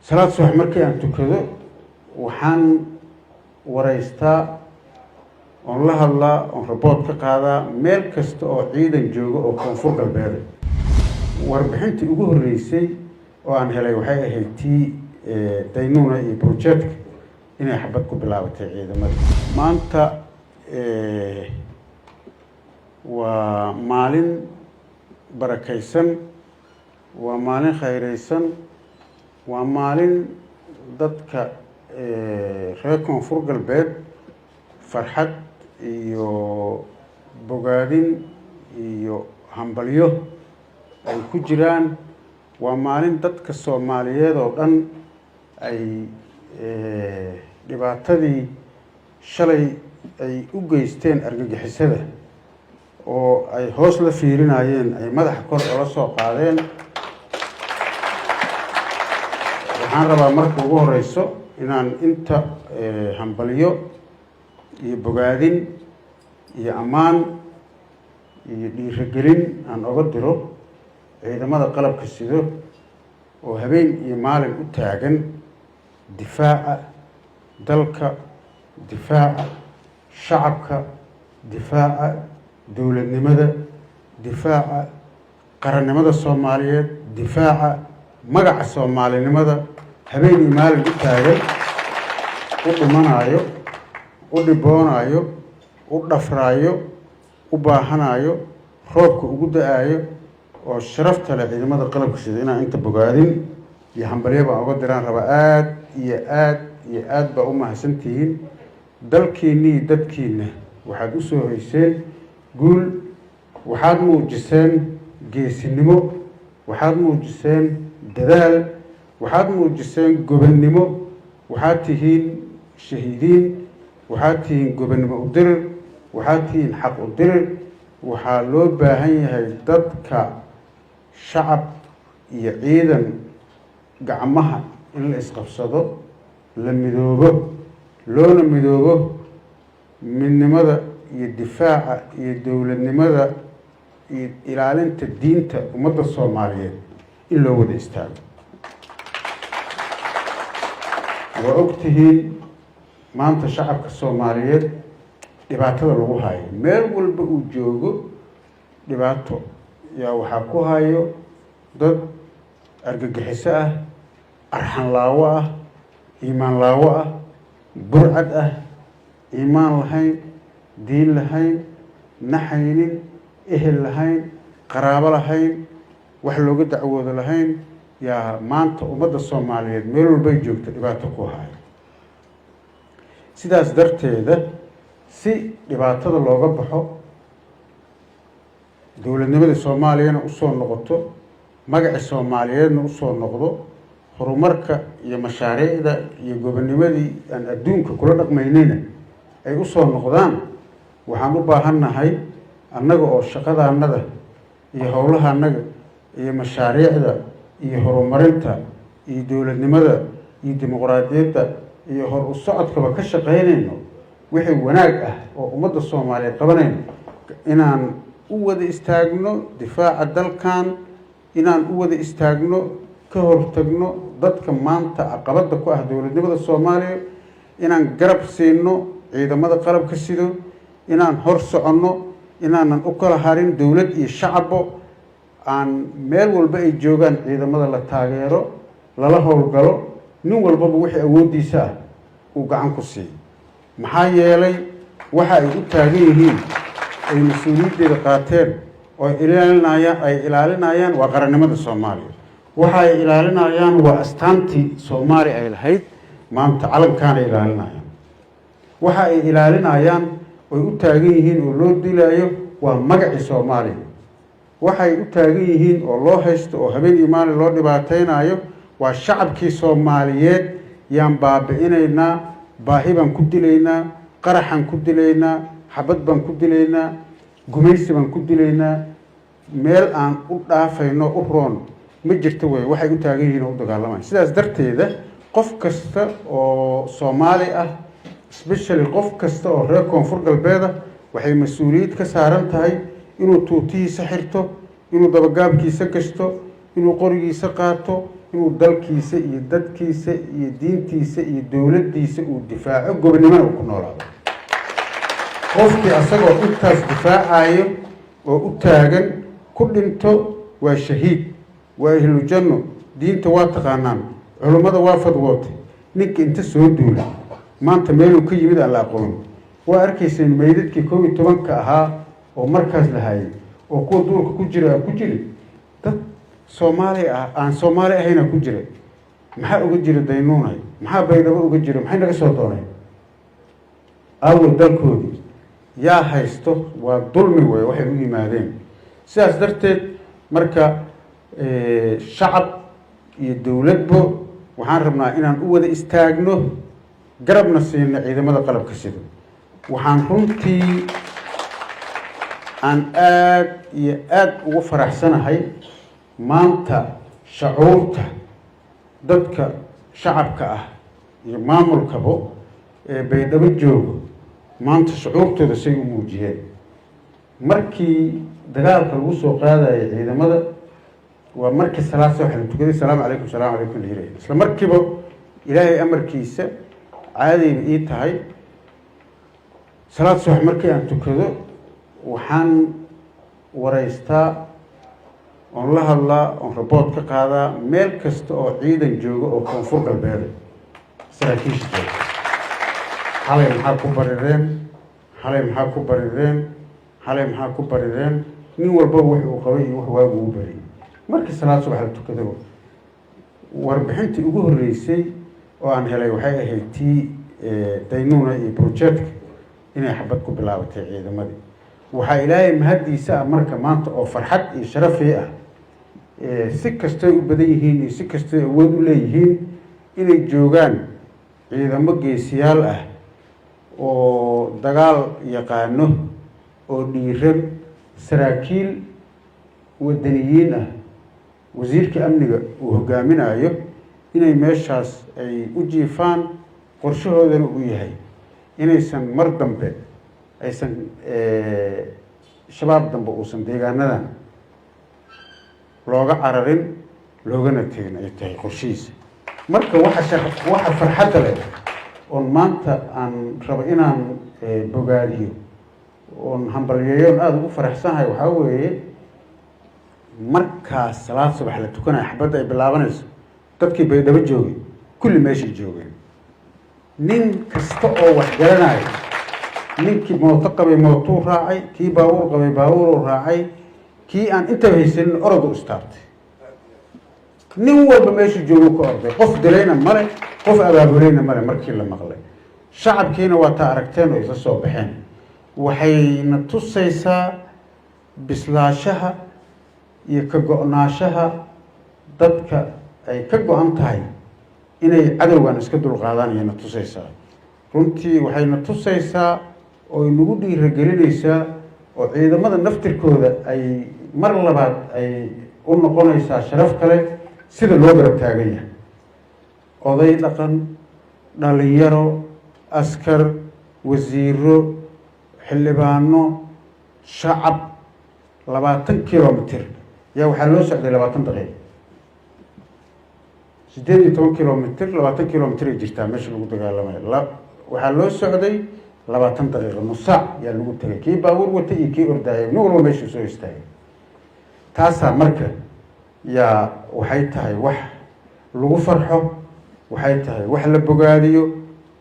salaad subax markii aan tukado waxaan waraystaa oon la hadlaa oon report ka qaadaa meel kasta oo ciidan jooga oo koonfur galbeed warbixintii ugu horreysay oo aan helay waxay ahayd tii daynuuna iyo project inay xabad ku bilaabatay ciidamada maanta waa maalin barakaysan waa maalin khayraysan waa maalin dadka reer koonfur galbeed farxad iyo bogaadin iyo hambalyo ay ku jiraan waa maalin dadka Soomaaliyeed oo dhan ay dhibaatadii shalay ay u geysteen argagixisada oo ay hoos la fiirinayeen ay madaxa kor uga soo qaadeen waxaan rabaa marka ugu horeyso inaan inta hambalyo iyo bogaadin iyo ammaan iyo dhiirigelin aan uga diro ciidamada qalabka sido oo habeen iyo maalin u taagan difaaca dalka difaaca shacabka difaaca dowladnimada difaaca qarannimada Soomaaliyeed difaaca magaca Soomaalinimada habeen iyo maalin u taagan u dhimanayo u dhiboonayo u dhafraayo u baahanayo roobka ugu da'ayo oo sharafta leh ciidamada qalabka sida inaan inta bogaadin iyo hambalyo baan uga diraan raba aad iyo aad baa u mahadsantihiin dalkiinii dadkiina waxaad u soo hayseen guul waxaad muujiseen geesinimo waxaad muujiseen dadaal waxaad muujiseen gobonnimo waxaad tihiin shahiidiin waxaad tihiin gobonnimo u dirir waxaad tihiin xaq u dirir waxaa loo baahan yahay dadka shacab iyo ciidan gacmaha in la isqabsado la midoobo loona midoobo midnimada iyo difaaca iyo dowladnimada iyo ilaalinta diinta ummadda Soomaaliyeed in loo wada istaago waa ogtihiin maanta shacabka Soomaaliyeed dhibaatada lagu hayo meel walba uu joogo dhibaato yaa waxaa ku hayo dad argagixiso ah arxan laawo ah iimaan laawo ah burcad ah iimaan lahayn diin lahayn naxaynin ehel lahayn qaraabo lahayn wax looga dacwoodo lahayn yaa maanta ummadda Soomaaliyeed meel walba joogto dhibaato ku hayo sidaas darteeda si dhibaatada looga baxo dowladnimada Soomaaliyana u soo noqoto magaca Soomaaliyeedna u soo noqdo horumarka iyo mashaariicda iyo gobonnimadii aan adduunka kula dhaqmaynayna ay u soo noqdaan waxaan u baahannahay annaga oo shaqadaanada iyo howlahaanaga iyo mashaariicda iyo horumarinta iyo dowladnimada iyo dimuqraadiyadda iyo hor u socodkaba ka shaqaynayno wixii wanaag ah oo ummadda Soomaaliyeed qabanayno inaan u wada istaagno difaaca dalkan inaan u wada istaagno ka hortagno dadka maanta caqabada ku ah dowladnimada Soomaaliya inaan garab siino ciidamada qalabka sido inaan hor soconno inaanan u kala harin dowlad iyo shacabo aan meel walba ay joogaan ciidamada la taageero lala howlgalo nin walbaba wixii awoodiisa ah uu gacan ku siiyo maxaa yeelay waxa ay u taagan yihiin ay mas'uuliyaddeeda qaateen oo ay ilaalinayaan waa qarannimada Soomaaliya waxa ay ilaalinayaan waa astaantii Soomaaliya ay lahayd maanta calankan ay ilaalinayaan waxa ay ilaalinayaan oo u taagan yihiin oo loo dilayo waa magaca Soomaaliya waxa ay u taagan yihiin oo loo haysto oo habeen iyo maalin loo dhibaateynayo waa shacabkii Soomaaliyeed yaan baabi'inaynaa baahi baan ku dilaynaa qaraxan ku dilaynaa xabad baan ku dilaynaa gumaysi baan ku dilaynaa meel aan u dhaafayno u roon ma jirto way waxay u taagan yihiin oo u dagaalamayaan sidaas darteeda qof kasta oo Soomaali ah especially qof kasta oo reer koonfur galbeed ah waxay mas'uuliyad ka saaran tahay inuu tuutihiisa xirto inuu dabagaabkiisa gashto inuu qorigiisa qaato inuu dalkiisa iyo dadkiisa iyo diintiisa iyo dowladdiisa uu difaaco gobonnimona uu ku noolaado qofkii asagoo intaas difaacayo oo u taagan ku dhinto waa shahiid waa ahlu janno diinta waa taqaanaan culummada waa fadwootay ninka inta soo duula maanta meeluu ka yimid aan la aqoon waa arkayseen meydadkii 11 ahaa oo markaas la hayay oo kuwa duurka ku jira ku jiri dad Soomaali ah aan Soomaali ahayna ku jira maxaa uga jira daynuunay maxaa baydhabo uga jira maxay naga soo doonay awal dalkoodii yaa haysto waa dulmi way waxay u yimaadeen sidaas darteed marka shacab iyo dawladba waxaan rabnaa inaan u wada istaagno garabna siino ciidamada qalabka sida waxaan runtii aan aad iyo aad ugu faraxsanahay maanta shucuurta dadka shacabka ah iyo maamulkaba ee baydhabo joogo maanta shucuurtooda say u muujiyeen markii dagaalka lagu soo qaadayay ciidamada waa markii salaad soo xilin tukaday salaamu calaykum liiray isla markiiba ilaahay amarkiisa caadayba ii tahay salaad soo markii aan tukado waxaan wareystaa oon la hadlaa oon report ka qaadaa meel kasta oo ciidan jooga oo koonfur galbeed saraakiisha jooga xalay maxaa ku barireen xalay maxaa ku barireen xalay maxaa ku barireen nin walba wax uu qabay iyo wax waagu u bari markii salaad subax la tukado warbixintii ugu horeysay oo aan helay waxay ahayd tii daynuuna iyo project inay xabad ku bilaabatay ciidamadii waxaa ilaahay mahadiisa marka maanta oo farxad iyo sharaf ah si kasta u badan yihiin iyo si kasta awood u leeyihiin inay joogaan ciidamo geesiyaal ah oo dagaal yaqaano oo dhiiran saraakiil wadaniyiin ah wasiirka amniga uu hogaaminayo inay meeshaas ay u jiifaan qorshahoodana uu yahay inaysan mar dambe aysan shabaab dambe uusan deegaanadan looga cararin loogana tegin ay tahay qorshihiisa marka waxa farxadda leh oon maanta aan rabo inaan bogaadiyo oon hambalyeeyo aada ugu faraxsanahay waxaa weeye markaas salaad subax la tukanayo xabadda ay bilaabanayso dadkii baydhabo joogay kulli meeshay joogeen nin kasta oo wax garanayo ninkii mooto qabay mootuu raacay kii baabuur qabay baabuuruu raacay kii aan intaba haysanin orod u istaartay nin walba meeshuu joogu ka orday qof dilayna male qof abaabulayna male markii la maqlay shacabkiina waa taa aragteen oo isla soo baxeen waxayna tusaysaa bislaashaha iyo ka go-naashaha dadka ay ka go-an tahay inay cadowgan iska dulqaadaan ayayna tusaysaa runtii waxayna tusaysaa oo inagu dhiiragelinaysaa oo ciidamada naftirkooda ay mar labaad ay u noqonaysaa sharaf kale sida loo garab taagan yahay oday dhaqan dhalinyaro askar wasiiro xildhibaano shacab 20 kilomitir yaa waxaa loo socday 20 daqiiqo 18 kilomitir 20 kilomitir ay jirtaa meesha lagu dagaalamayo waxaa loo socday 20 daqiiqo nus saac yaa lagu tagay kii baabuur watay iyo kii ordaayay nin walba meesha soo istaagay taasaa marka yaa waxay tahay wax lagu farxo waxay tahay wax la bogaadiyo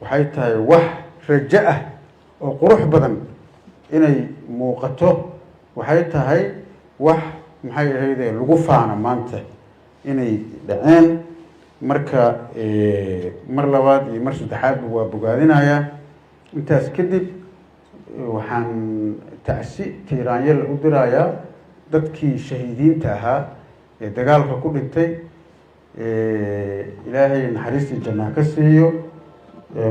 waxay tahay wax rajo ah oo qurux badan inay muuqato waxay tahay wax maxay ahayd lagu faano maanta inay dhaceen marka mar labaad iyo mar saddexaad waa bogaadinayaa intaas kadib waxaan tacsi tiiraanyal u dirayaa dadkii shahiidiinta ahaa ee dagaalka ku dhintay ilaahay naxariistii jannah ka siiyo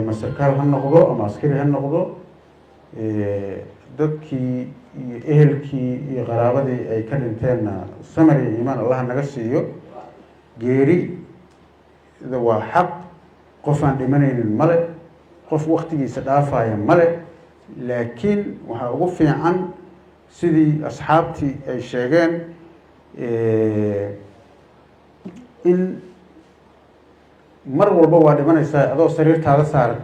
masarkaal ha noqdo ama askari ha noqdo dadkii iyo ehelkii iyo qaraabadii ay ka dhinteenna samar iyo iimaan allah naga siiyo geeri waa xaq qof aan dhimanaynin male qof waktigiisa dhaafaya male laakiin waxaa ugu fiican sidii asxaabtii ay sheegeen in mar walba waa dhimanaysaa adoo sariirtaada saaran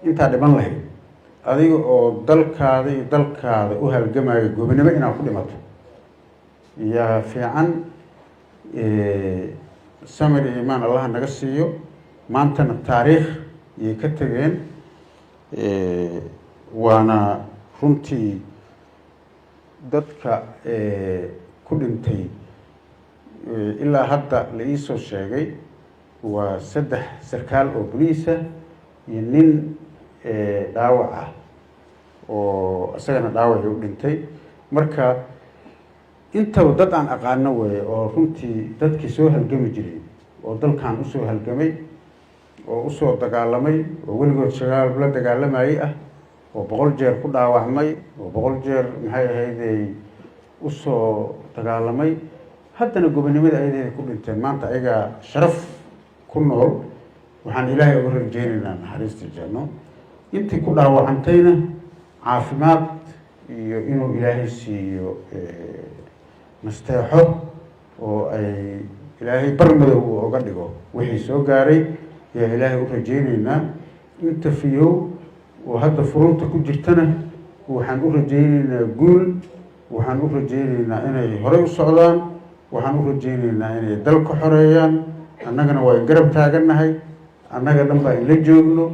intaa dhiman lahayd adiga oo dalkaada iyo dalkaada u halgamaayo gobonimo inaad ku dhimato yaa fiican. samir iyo imaan allaha naga siiyo. maantana taariikh yay ka tegeen, waana runtii dadka ku dhintay ilaa hadda la iisoo sheegay waa 3 sarkaal oo boliisa iyo nin dhaawac ah oo isagana dhaawacii u dhintay. marka intaba dad aan aqaano weeye oo runtii dadkii soo halgami jiray oo dalkan usoo halgamay oo usoo dagaalamay oo weligood shabaab la dagaalamayay ah oo 100 jeer ku dhaawacmay oo 100 jeer maxay ahayd usoo dagaalamay haddana gobonimada ayadeeda ku dhinteen. maanta ayagaa sharaf ku nool. waxaan ilaahay uga rajeynaynaa naxariista janno. intii ku dhaawacantayna caafimaad iyo inuu ilaahay siiyo nasteexo oo ay ilaahay barmadow uu oga dhigo wixii soo gaaray ayaa ilaahay u rajeynaynaa. inta fiyow oo hadda furunta ku jirtana waxaan u rajeynaynaa guul. waxaan u rajeynaynaa inay horey u socdaan. waxaan u rajeynaynaa inay dalka xoreeyaan. annagana waa garab taagannahay. annaga dhan baa in la joogno.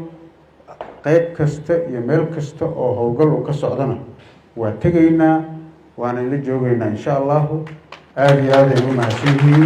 qayb kasta iyo meel kasta oo howlgal uu ka socdana waa tegaynaa waana in la joogaynaa insha allahu. aada iyo aad ay u mahadsan yihiin.